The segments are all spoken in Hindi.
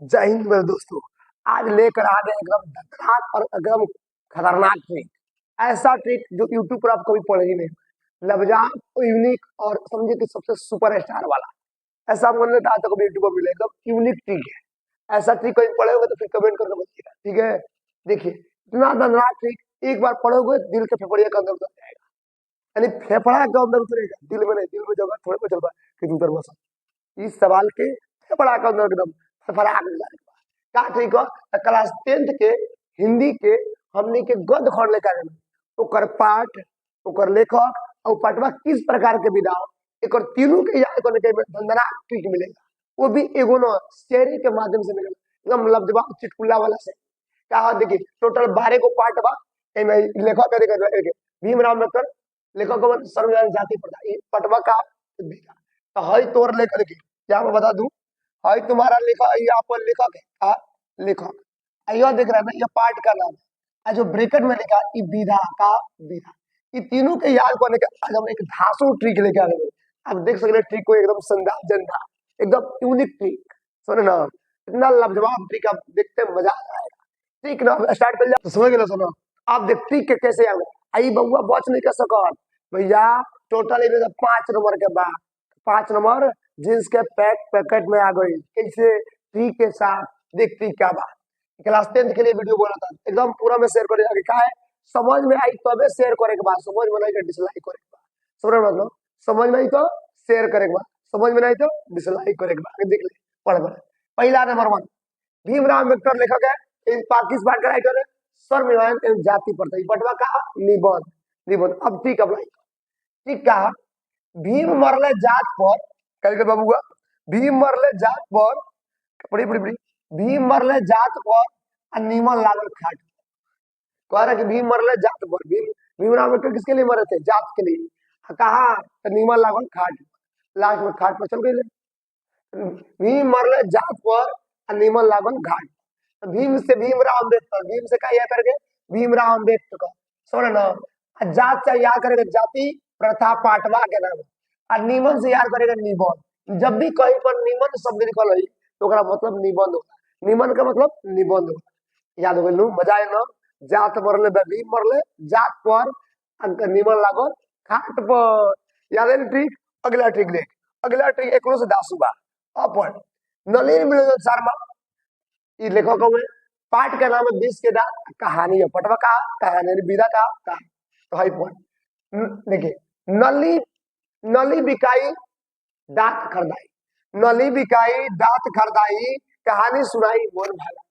जय हिंद मेरे दोस्तों। आज लेकर आ गए एकदम खतरनाक और एकदम खतरनाक ट्रिक। ऐसा ट्रिक जो यूट्यूब पर आप कभी पढ़े ही नहीं। लवजान यूनिक और समझिए कि सबसे सुपर स्टार वाला। ऐसा आपको नहीं आज तक कभी यूट्यूब पर मिले, एकदम यूनिक ट्रिक है। ऐसा ट्रिक कहीं पढ़े होगे तो फिर कमेंट करके बताइएगा, ठीक है। देखिए इतना खतरनाक ट्रिक, एक बार पढ़ोगे दिल के फेफड़िया के अंदर उतर जाएगा। यानी फेफड़ा के अंदर उतरेगा, दिल में नहीं। दिल में जगह थोड़े पे चल कि उतर बस इस सवाल के फेफड़ा के अंदर एकदम फड़फड़ा के जाएगा। का ठीक हो क्लास 10th के हिंदी के हमने के गद्य खंड लेकर ओकर पाठ, ओकर लेखक और पाठवा किस प्रकार के विधा एक तीनों के याद करने के धंधना ट्रिक मिलेगा। वो भी एगो न शेरी के माध्यम से मिलेगा, एकदम लब्धवा चिटकुल्ला वाला से। क्या हो देखिए टोटल 12 को पार्ट बा। एमे लेखक के भीमराव अम्बेडकर लेखक को सर्वजन जाति प्रथा ये पटवा का विधा। तो हई तोर लेकर के क्या मैं बता दूं, हई तुम्हारा लेखक यहाँ पर लेखक है का लेखक। यह देख रहा है ना, यह पार्ट का नाम है। जो ब्रैकेट में लिखा ये विधा का विधा। ये तीनों के याद करने का आज हम एक धांसू ट्रिक लेके आ गए। आप देख सकते ट्रिक को एकदम संदा एकदम यूनिक ट्रिक। सुनो ना, इतना लाजवाब ट्रिक आप देखते मजा आ जाएगा। ठीक ना, स्टार्ट कर जाओ तो समझ गए। सुनो आप देख ट्रिक के कैसे आगे आई बउआ बच नहीं कर सकत भैया। टोटल इन्हें 5 नंबर के बाद 5 नंबर जींस के पैकेट में आ गई कैसे ट्रिक के साथ। देख ट्रिक क्या बात। क्लास 10th के लिए वीडियो बोला था, एकदम पूरा में शेयर करे क्या है। समझ में आई तबे शेयर करे के बाद, समझ में नहीं तो डिसलाइक करे के बाद। समझ मतलब समझ में आई तो शेयर करे के बाद, समझ में नहीं तो डिसलाइक करे के बाद। देख ले पढ़ पढ़। पहला नंबर 1 भीमराव अम्बेडकर लेखक है, पाकिस्तान का राइटर है। सर्वनिवान एवं जाति प्रथा पटवा का निबंध। निबंध अब ठीक अप्लाई ठीक कहा। भीम मरले जात पर कल के बाबू का भीम मरले जात पर बड़ी बड़ी बड़ी भीम मरले जात पर नीमन लागल खाट। कह रहा कि भीम मरले जात पर भीमराव अम्बेडकर किसके लिए मरे थे? जात के लिए। कहा तो नीमन लागल खाट। लास्ट में खाट पर चल गए। भीम मरले जात पर नीमन लागल घाट। भीम से भीमराव अम्बेडकर, भीम से क्या करके भीमराव अम्बेडकर। समझ ना। जात से याद करेगा जाति प्रथा पाठवा के नाम। और निमन से याद करेगा निबंध। जब भी कहीं पर निमन शब्द निकल रही तो मतलब निबंध होता है। निमन का मतलब निबंध होता है। याद हो गई मजा आए ना। जात मरले भीम मरले जात पर निमन लागल खाट पर। याद है ट्रिक। अगला ट्रिक देख, अगला ट्रिक एक से 10 हुआ अपन नलिन मिलन शर्मा ये लेखक हुए। पाठ का नाम है 20 के दांत। कहानी है पटवा का कहानी विधा का तो हाई पॉइंट देखिए। नली नली बिकाई दांत खरदाई, नली बिकाई दांत खरदाई कहानी सुनाई मन भाला।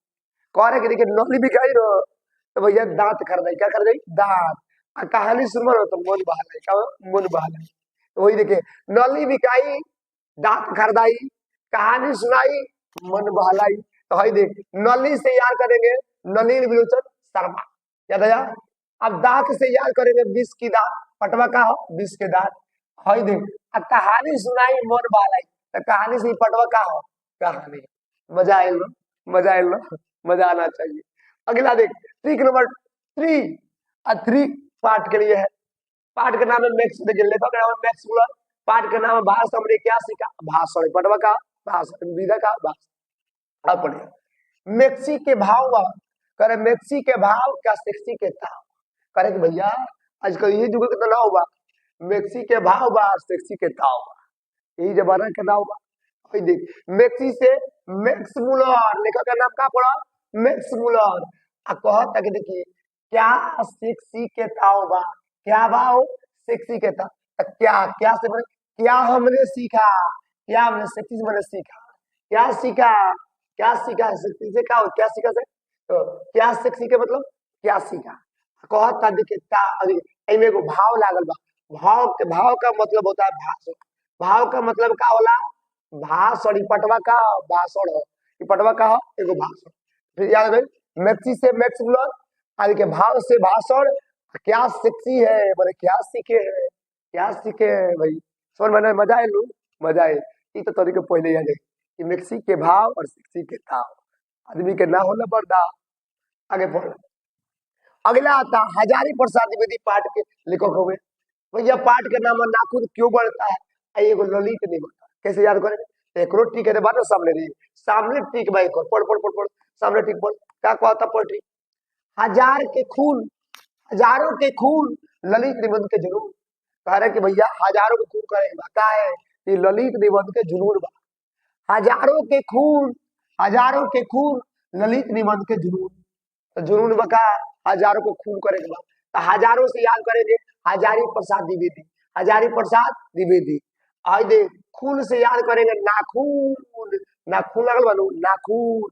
कह रहे कि देखिए नली बिकाई ना तो भैया दांत खरदाई, क्या खरदाई दांत। और कहानी सुनवा ना तो मन बहलाई, क्या मन बहलाई। तो वही देखिए नली बिकाई दांत खरदाई कहानी सुनाई मन बहलाई। तो हई देख नली से याद करेंगे नलिन विलोचन शर्मा, याद आया। अब दांत से याद करेंगे 20 की दांत पटवा का हो 20 के दांत। हई देख कहानी सुनाई मन बहलाई तो कहानी से पटवा का हो कहानी। मजा आयल ना, मजा आयल ना, मजा आना चाहिए। अगला देख ट्रिक नंबर 3 और 3 पार्ट के लिए है। पाठ का नाम है मैक्स, देखिए लेखक का नाम है मैक्स मुलर। पाठ का नाम है भाषा हमने क्या सीखा भाषण पटवा का भाषण विधा का भाषण। अब पढ़िए मैक्सी के भाव बा। करे मैक्सी के भाव क्या सेक्सी के ताव। करे कि भैया आजकल ये जुग के तनाव बा, मैक्सी के भाव बा सेक्सी के ताव बा। यही जमाना के दाव बा। भाई देख मैक्सी से मैक्स मुलर लेखक का नाम का पड़ा मैक्स मुलर। आ कहता कि देखिए क्या सेक्सी के ताव बा, क्या भाव सेक्सी के ताव। क्या क्या से बने क्या हमने सीखा, क्या हमने सेक्सी से मैंने सीखा। क्या सीखा, क्या सीखा सेक्सी से क्या क्या सीखा से तो क्या सेक्सी के मतलब क्या सीखा। कहता देखिए एगो भाव लागल बा। भाव का मतलब होता है भाषण। भाव का मतलब का होला भाषण। पटवा का भाषण हो, पटवा का हो एगो भाषण। फिर याद रहे मैक्सी से मैक्स मुलर आदि के भाव से भाषण। क्या सेक्सी है मैंने क्या सीखे है, क्या सीखे है भाई। समझ मैंने मजा आये लू मजा आये। ये तो तरीके पहले याद है कि मैक्सी के भाव और सेक्सी के ताव आदमी के ना होना पर्दा। आगे पढ़। अगला आता हजारी प्रसाद द्विवेदी पाठ के लेखक हुए। भैया पाठ का नाम नाखून क्यों बढ़ता है, एगो ललित नहीं बढ़ता। कैसे याद करें एक रोटी के बाद सामने रही सामने टिक भाई को पढ़ पढ़ पढ़ पढ़ सामने टिक पढ़ क्या कहता पढ़ टिक हजार के खून हजारों के खून ललित निबंध के जुनून कह रहे कि भैया हजारों के खून करेगा क्या है ये ललित निबंध के जुनून बा हजारों के खून ललित निबंध के जुनून तो जुनून बका हजारों को खून करेगा तो हजारों से याद करेंगे हजारी प्रसाद द्विवेदी आज दे खून से याद करेंगे नाखून नाखून लगल बनू नाखून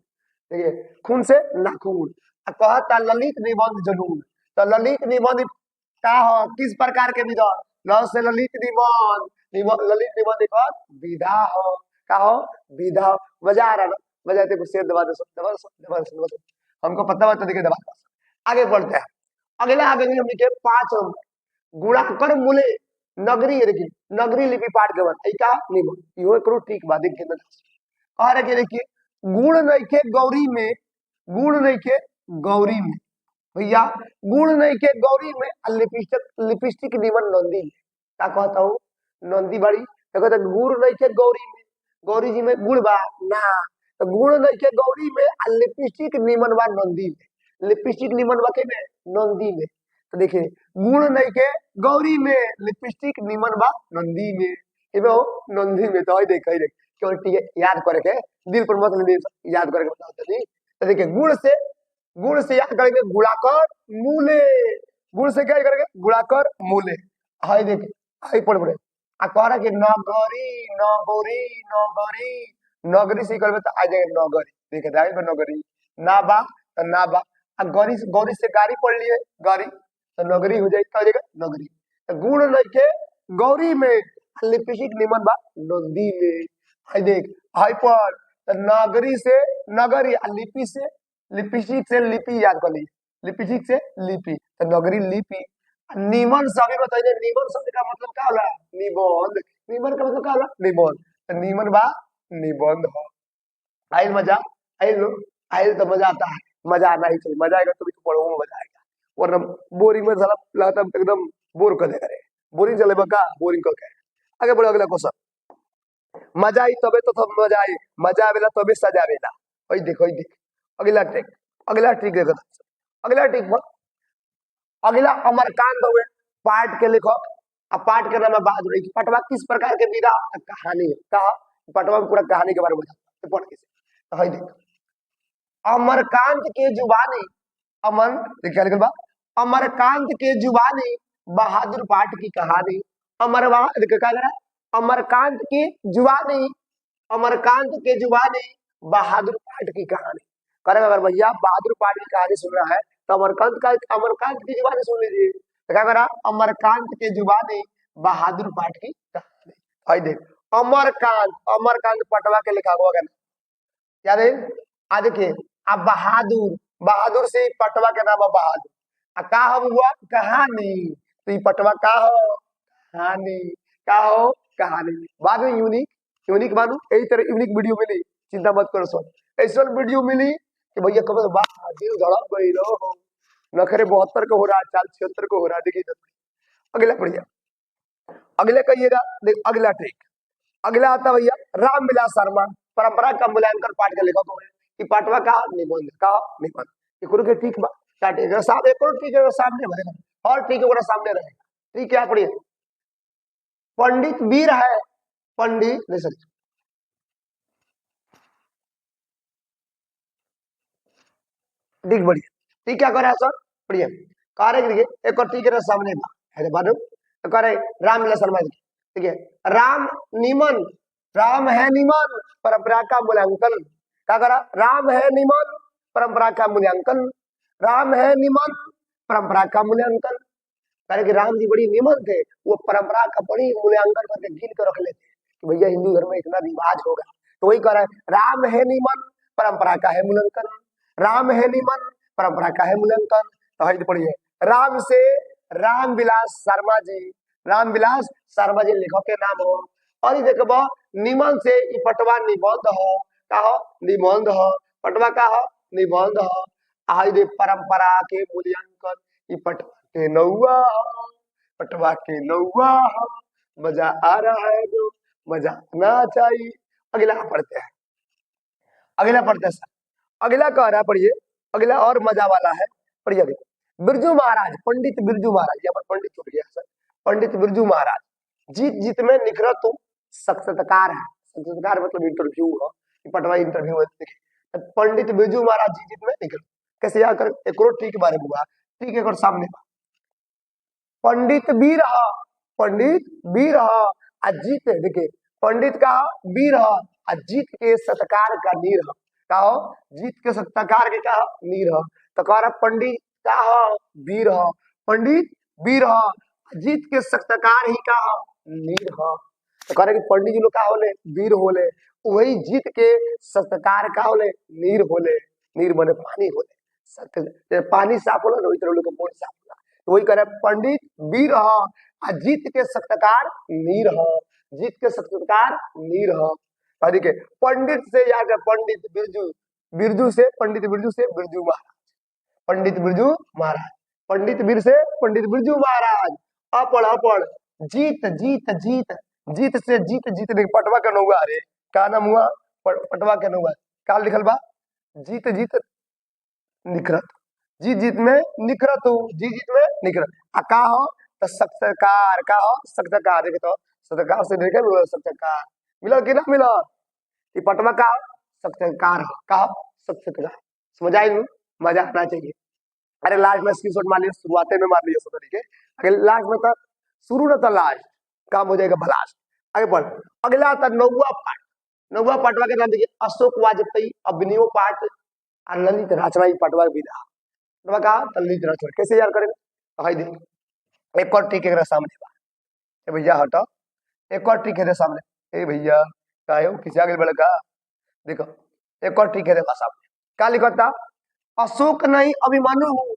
देखिए खून से नाखून कहता ललित निबंध जुनून तो ललित निबंध का हो किस प्रकार के विधा ल से ललित निबंध ललित निबंध एक विधा हो का हो विधा मजा आ रहा ना बजाते को शेर दबा दो हमको पता बात देखिए दबा आगे बढ़ते हैं अगला आगे हमने के 5 गुणाकर मूले नगरी देखिए नगरी लिपि पाठ के बाद का निबंध इहो करो ठीक बा देख के कह रहे कि देखिए गुण नहीं के गौरी में गुण नहीं के गौरी में भैया गुण नहीं के गौरी में लिपस्टिक निबन नंदी में क्या कहता हूँ नंदी बड़ी तो कहता गुण नहीं के गौरी में गौरी जी में गुण बा ना तो गुण नहीं के गौरी में लिपस्टिक निमन बा नंदी में लिपस्टिक निमन बा के में नंदी में तो देखिए गुण नहीं के गौरी में लिपस्टिक निमन बा नंदी में हो नंदी में तो देख केवल याद करके दिल पर मत याद करके बताओ तो देखिए गुण से याद करेंगे गुणाकर मूले गुण से क्या करेंगे गुणाकर मूले हाय देखिए हाय पढ़ पढ़े आ कह रहा कि नगरी नगरी नगरी नगरी से करबे तो आ जाएगा नगरी देखे जाएगा नगरी ना बा तो ना बा गौरी गौरी से गाड़ी पढ़ लिए गाड़ी तो नगरी हो जाएगी क्या हो जाएगा नगरी तो गुण नहीं गौरी में लिपस्टिक निमन बा नंदी में हाय देख हाय पढ़ तो नगरी से नगरी लिपि से लिपस्टिक से लिपि याद कर ली लिपस्टिक से लिपि तो नगरी लिपि निमन सभी बताइए निमन शब्द का मतलब क्या होला निबंध निमन का मतलब क्या होला निबंध तो निमन बा निबंध हो आइल मजा आइल तो मजा आता है मजा आना ही चाहिए मजा आएगा तो भी पढ़ो में मजा आएगा वरना बोरिंग में साला लगता एकदम बोर कर देगा रे बोरिंग चले बका बोरिंग करके आगे बढ़ो अगला क्वेश्चन मजा आई तबे तो सब मजा आई मजा आवेला तबे सजा आवेला ओई देख अगला ट्रिक देखो अगला ट्रिक अगला अमरकांत हुए पाठ के लेखक अब पाठ के नाम बहादुर पटवा किस प्रकार के विधा कहानी है कहा पटवा में पूरा कहानी के बारे में बताता पढ़ के तो देख अमरकांत के जुबानी अमन देखिए लिखल बा अमरकांत के जुबानी बहादुर पाठ की कहानी अमरकांत की जुबानी अमरकांत के जुबानी बहादुर पाठ की कहानी करेगा अगर भैया बहादुर पाठ की कहानी सुन रहा है तो अमरकांत की जुबानी सुन लीजिए क्या करा अमरकांत के जुबानी बहादुर पाठ की कहानी आई देख अमरकांत पटवा के लिखा हुआ क्या दे आ देखिए अब बहादुर से पटवा के नाम बहादुर का हुआ कहानी तो पटवा का हो कहानी का हो कहानी बाद में यूनिक मानू यही तरह यूनिक वीडियो मिली चिंता मत करो सब ऐसा वीडियो मिली कि भैया कब दिल धड़क गई लो नखरे 72 का हो रहा 76 का हो रहा देखिए अगला बढ़िया अगले कहिएगा देख अगला ट्रिक अगला आता भैया रामविलास शर्मा परंपरा का मूल्यांकन पाठ का लेखक है कि पाठवा का निबंध एक के ठीक बा एक साथ एक और ठीक है सामने भरेगा और ठीक है सामने रहेगा ठीक है पढ़िए पंडित वीर है पंडित नहीं सर ठीक बढ़िया ठीक क्या करे सर बढ़िया कार्य देखिए एक और ठीक है सामने है बाजू करे रामविलास शर्मा ठीक है राम है निमन परंपरा का मूल्यांकन क्या करा राम है निमन परंपरा का मूल्यांकन राम है निमन परंपरा का मूल्यांकन कारण कि राम जी बड़ी निमन थे वो परंपरा का बड़ी मूल्यांकन करके गिन कर रख लेते कि भैया हिंदू धर्म में इतना रिवाज होगा तो वही कह रहा है राम है निमन परंपरा का है मूल्यांकन राम है निमन परंपरा का है मूल्यांकन तो पढ़िए राम से रामविलास शर्मा जी लेखक के नाम हो और ये देखो निमन से पटवा निबंध हो का हो निबंध हो पटवा का हो निबंध हो आई दे परंपरा के मूल्यांकन पटवा के नौवा हो पटवा के नौवा हो मजा आ रहा है जो मजा आना चाहिए अगला पढ़ते हैं अगला पढ़ते हैं सर। अगला कह रहा है, पढ़िए अगला और मजा वाला है, पढ़िए अभी। बिरजू महाराज, पंडित बिरजू महाराज, यहाँ पर पंडित छूट गया सर। पंडित बिरजू महाराज जीत जीत में निखरा तुम साक्षात्कार है। साक्षात्कार मतलब इंटरव्यू हो, पटवा इंटरव्यू है, देखिए पंडित बिरजू महाराज जीत जीत में निखरा। कैसे याद कर, एक और ट्री के बारे में हुआ, ठीक है, और सामने पंडित भी रहा, पंडित भी रहा अजीत, देखिए पंडित का वीर अजीत के सत्कार का नीर का हो, जीत के सत्कार के का नीर तो कह रहा पंडित का वीर, पंडित वीर अजीत के सत्कार ही का नीर तो कह रहे कि पंडित जी लोग का होले वीर होले, वही जीत के सत्कार का होले नीर होले। नीर बने पानी होले, सत्य पानी साफ होला, रोहित लोग का बोल साफ होला, तो वही कह रहे पंडित वीर अजीत के सत्कार नीर, जीत के सत्कार नीर देखिए पंडित से याद है, पंडित बिरजू, बिरजू से पंडित बिरजू से बिरजू महाराज, पंडित बिरजू महाराज, पंडित वीर से पंडित बिरजू महाराज। अपड़ अपड़ जीत जीत जीत, जीत से जीत जीत, पटवा के नौआ, अरे का नाम हुआ, पटवा के नौआ का लिखल बा, जीत जीत निखरत, जीत जीत में निखरत हो, जीत जीत में निखरत का हो तो सत्कार का हो, सत्कार देखे तो सत्कार से देखे मिला, सत्कार मिला कि ना मिला, ये पटवा का सत्कार का सत्कार, समझ आई, मजा आना चाहिए। अरे लास्ट में स्क्रीनशॉट मार लिया, शुरुआत में मार लिया सब तरीके, अगर लास्ट में तो शुरू न तो लास्ट काम हो जाएगा भलास्ट। आगे बढ़, अगला आता नौवा पाठ, नौवा पाठवा के नाम देखिए अशोक वाजपेयी अभिनव पाठ और ललित रचना पाठवा विधा का ललित रचना। कैसे याद करेंगे, भाई देख एक और ट्रिक है सामने बा, भैया हटो, एक और ट्रिक है सामने, ए भैया का हो किसी आगे बढ़ का, देखो एक और ट्रिक है देखा सामने, क्या लिखा था, अशोक नहीं अभिमन्यु हूँ,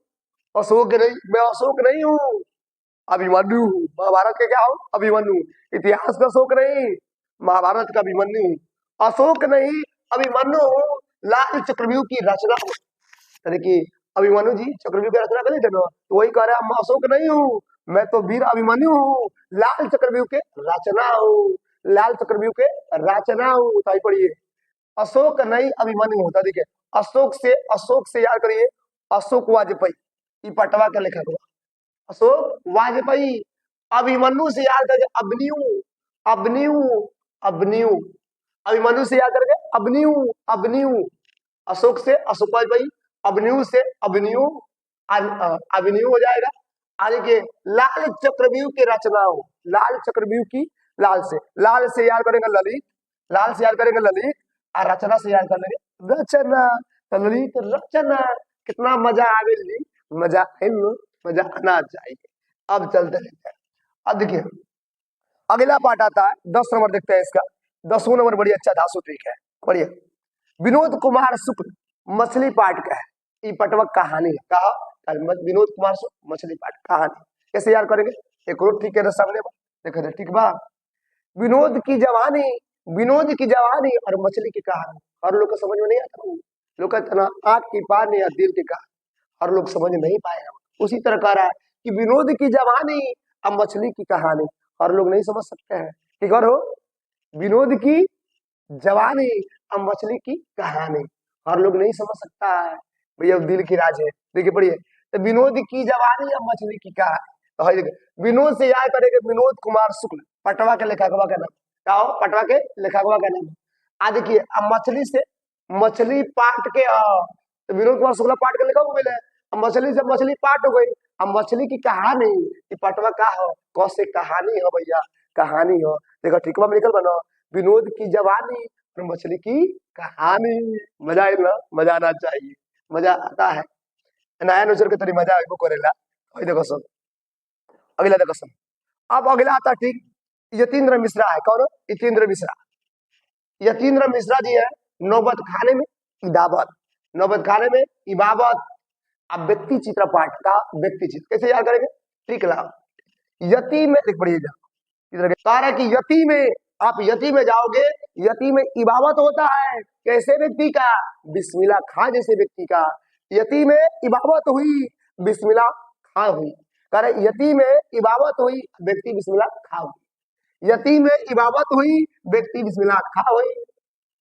अशोक नहीं, मैं अशोक नहीं हूँ, अभिमन्यु हूँ। महाभारत के क्या हो, अभिमन्यु, इतिहास का अशोक नहीं, महाभारत का अभिमन्यु हूँ। अशोक नहीं अभिमन्यु हूँ, लाल चक्रव्यूह की रचना हूँ, यानी कि अभिमन्यु जी चक्रव्यूह की रचना करें थे ना, तो वही कह रहा है मैं अशोक नहीं हूँ, मैं तो वीर अभिमन्यु हूँ, लाल चक्रव्यूह के रचना हूँ, लाल चक्रव्यूह के रचना हूँ। तो पढ़िए अशोक नहीं अभिमन्यु होता, देखिए अशोक से याद करिए, अशोक वाजपेयी, ये पटवा का लेखक हुआ, अशोक वाजपेयी। अभिमन्यु से याद करिए अबन्यू, अबन्यू, अबन्यू, अभिमन्यु से याद करके अबन्यू, अबन्यू, अशोक से अशोक वाजपेयी, अबन्यू से अबन्यू, अबन्यू हो जाएगा। आगे के लाल चक्रव्यूह की रचना हो, लाल चक्रव्यूह की, लाल से याद करेंगे ललित, लाल से याद करेंगे ललित, और रचना से याद कर लेंगे रचना, तो ललित रचना, कितना मजा आवे, मजा मजा आना चाहिए। अब चलते रहते हैं, अब देखिए अगला पाठ आता है 10 नंबर, देखते हैं इसका 10वां नंबर, बड़ी अच्छा धासु ट्रिक है, पढ़िए विनोद कुमार शुक्ल मछली पाठ का है, ये पटवा कहानी है, कहा विनोद कुमार शुक्ल मछली पाठ कहानी। कैसे याद करेंगे, एक और ठीक है सामने देखो, ठीक बा, विनोद की जवानी, विनोद की जवानी और मछली की कहानी, हर लोग को समझ में नहीं आता, लोग कहते आंख की पानी या दिल की कहानी, हर लोग समझ नहीं पाएगा। उसी तरह कह रहा है कि विनोद की जवानी और मछली की कहानी, हर लोग नहीं समझ सकते हैं, ठीक और हो, विनोद की जवानी और मछली की कहानी, हर लोग नहीं समझ सकता है भैया, दिल की राज है। देखिए पढ़िए, तो विनोद की जवानी और मछली की कहानी, तो देखिए विनोद से याद करेंगे विनोद कुमार शुक्ल, पटवा के लेखकवा का नाम, क्या हो, पटवा के लेखकवा का नाम। आ देखिए अब मछली से मछली पाट के, तो विनोद कुमार शुक्ला पाट के लेखक मिले, अब मछली से मछली पाट हो गई, अब मछली की कहानी, ये पटवा का हो, कौन से कहानी हो भैया, कहानी हो, देखो ठीक में निकल बनो, विनोद की जवानी और मछली की कहानी। मजा आए ना, मजा आना चाहिए, मजा आता है, नया नजर के तरी मजा आएगो करेला। देखो सब अगला देखो सब, अब अगला आता ठीक यतीन्द्र मिश्रा है, कौन, यतीन्द्र मिश्रा, यतीन्द्र मिश्रा जी है नौबत खाने में इबाबत, नौबत खाने में इबाबत। अब व्यक्ति चित्र पाठ का व्यक्ति चित्र कैसे याद करेंगे, ठीक लाओ, यति में देख पढ़िएगा, कह कि यति में, आप यति में जाओगे, यति में इबाबत होता है, कैसे व्यक्ति का, बिस्मिल्लाह खां जैसे व्यक्ति का, यति में इबाबत हुई, बिस्मिल्लाह खां हुई, कह रहे यति में इबाबत हुई, व्यक्ति बिस्मिल्लाह खां हुई, यति में इबाबत हुई, व्यक्ति बिस्मिल्लाह खां हुई।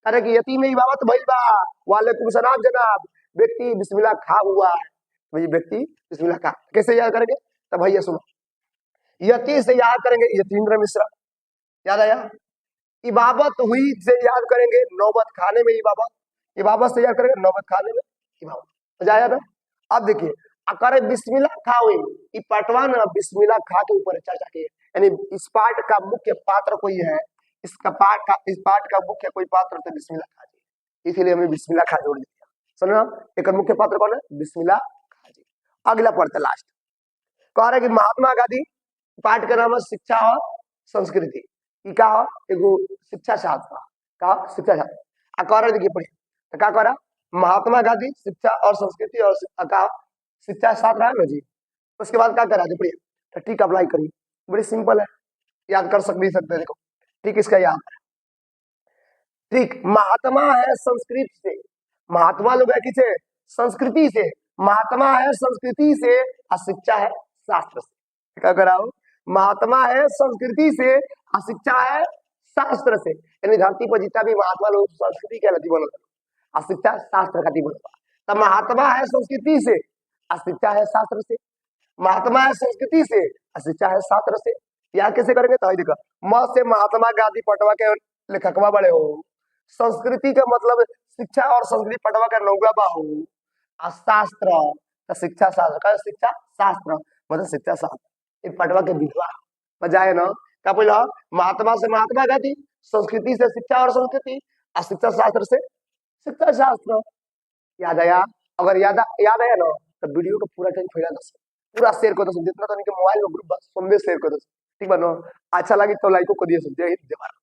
अरे कि यतीम में इबादत भइल बा, वालेकुम सलाम जनाब, व्यक्ति बिस्मिल्लाह खा हुआ है, वही व्यक्ति बिस्मिल्लाह खा, कैसे याद करेंगे? तब भैया सुनो, यती से याद करेंगे यतीन्द्र मिश्रा, याद आया? इबाबत हुई से याद करेंगे नौबत खाने में इबाबत, इबाबत से याद करेंगे नौबत खाने में इबाबत, मजा आया ना? अब देखिए अकर बिस्मिल्लाह खाओ, ये पार्टवा ना बिस्मिल्लाह खा के ऊपर चर्चा की है, यानी इस पार्ट का मुख्य पात्र कोई है, इसका पार्ट का, इस पार्ट का मुख्य कोई पात्र तो बिस्मिल्लाह खा जी, इसीलिए हमने बिस्मिल्लाह खा जोड़ दिया। सुनो एक मुख्य पात्र कौन है? बिस्मिल्लाह खा जी। अगला पढ़ते लास्ट, कह रहे कि महात्मा गांधी, पाठ का नाम है शिक्षा और संस्कृति, ई का एगो शिक्षा शास्त्र का शिक्षा शास्त्र, आ कह रहे देखिए पढ़िए, तो क्या कह रहा? महात्मा गांधी शिक्षा और संस्कृति और का शिक्षा शास्त्र है ना जी, उसके बाद क्या करा? पढ़िए, तो ठीक अप्लाई करिए, बड़ी सिंपल है, याद कर सक भी सकते, देखो ठीक इसका याद है, ठीक महात्मा है संस्कृत से, महात्मा लोग है किसे? संस्कृति से, महात्मा है संस्कृति से और शिक्षा है शास्त्र से, क्या कराओ? महात्मा है संस्कृति से और शिक्षा है शास्त्र से, यानी धरती पर जितना भी महात्मा लोग संस्कृति के लती बनो और शिक्षा शास्त्र का बनो, तब महात्मा है संस्कृति से और शिक्षा है शास्त्र से, महात्मा है संस्कृति से और शिक्षा है शास्त्र से, याद कैसे करेंगे? तो देखो म से महात्मा गांधी पटवा के लेखकवा बड़े हो, संस्कृति का मतलब शिक्षा और संस्कृति पटवा का नौगा बाहू, और शास्त्र का शिक्षा शास्त्र का शिक्षा शास्त्र मतलब शिक्षा शास्त्र, ये पटवा के विधवा बजाय ना, क्या बोला? महात्मा से महात्मा गांधी, संस्कृति से शिक्षा और संस्कृति, और शिक्षा शास्त्र से शिक्षा शास्त्र, याद आया? अगर याद आया ना तो वीडियो को पूरा टाइम फैला दो, पूरा शेयर कर दो, जितना तो मोबाइल में ग्रुप संदेश शेयर कर दो, ठीक बनो? अच्छा लगी तो लाइक को दिए, जय हिंद जय भारत।